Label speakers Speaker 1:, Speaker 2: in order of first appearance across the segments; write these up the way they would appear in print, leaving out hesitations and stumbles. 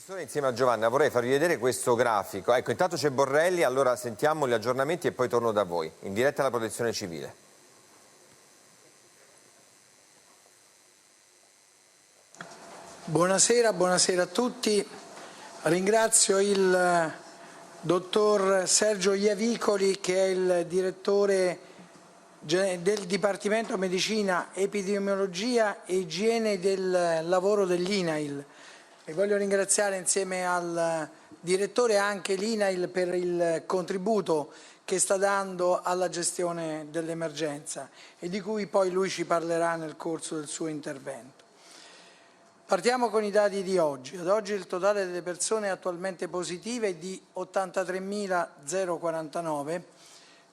Speaker 1: Professore, insieme a Giovanna vorrei farvi vedere questo grafico. Ecco, intanto c'è Borrelli, allora sentiamo gli aggiornamenti e poi torno da voi, in diretta alla Protezione Civile.
Speaker 2: Buonasera a tutti. Ringrazio il dottor Sergio Iavicoli, che è il direttore del Dipartimento Medicina, Epidemiologia e Igiene del Lavoro dell'INAIL. E voglio ringraziare insieme al direttore anche l'INAIL per il contributo che sta dando alla gestione dell'emergenza e di cui poi lui ci parlerà nel corso del suo intervento. Partiamo con i dati di oggi. Ad oggi il totale delle persone attualmente positive è di 83.049,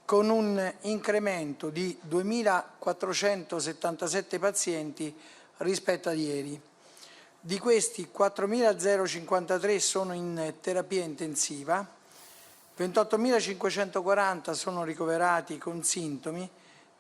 Speaker 2: con un incremento di 2.477 pazienti rispetto a ieri. Di questi 4.053 sono in terapia intensiva, 28.540 sono ricoverati con sintomi,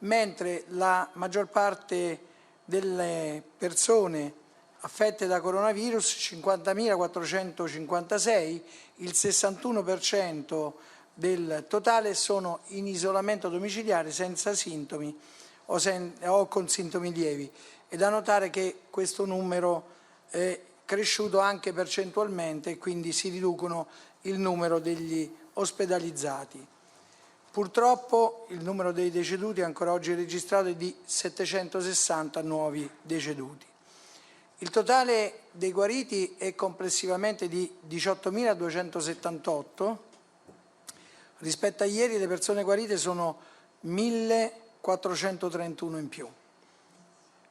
Speaker 2: mentre la maggior parte delle persone affette da coronavirus, 50.456, il 61% del totale sono in isolamento domiciliare senza sintomi o con sintomi lievi. È da notare che questo numero è cresciuto anche percentualmente e quindi si riducono il numero degli ospedalizzati. Purtroppo il numero dei deceduti ancora oggi registrato è di 760 nuovi deceduti. Il totale dei guariti è complessivamente di 18.278, rispetto a ieri le persone guarite sono 1.431 in più.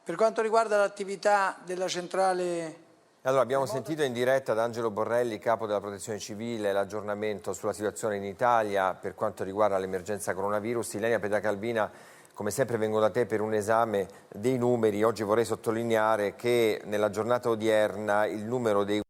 Speaker 2: Per quanto riguarda l'attività della centrale...
Speaker 1: Allora, abbiamo sentito in diretta da Angelo Borrelli, capo della Protezione Civile, l'aggiornamento sulla situazione in Italia per quanto riguarda l'emergenza coronavirus. Ilenia Pedacalbina, come sempre vengo da te per un esame dei numeri. Oggi vorrei sottolineare che nella giornata odierna il numero dei